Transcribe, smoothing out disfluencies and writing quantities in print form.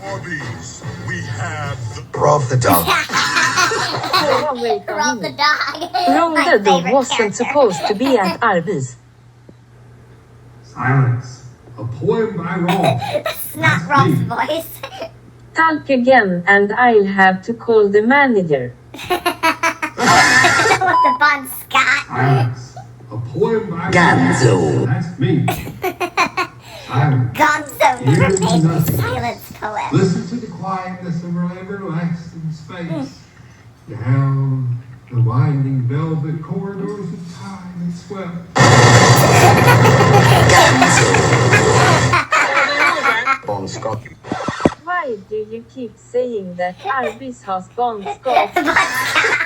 Arby's, we have the Rowlf the Dog. Rowlf the Dog. Rowlf My the Dog favorite wasn't character. supposed to be at Arby's. Silence. A poem by Rowlf. It's not Rowlf's voice. Talk again and I'll have to call the manager. With the Bon Scott. Silence. A poem by Gonzo. That's me. Silence. Gonzo never made the silence poem. Listen to the quietness of her everlasting space. Down the winding velvet corridors of time and swept. Bon Scott. Why do you keep saying that Arby's has Bon Scott? Bon Scott.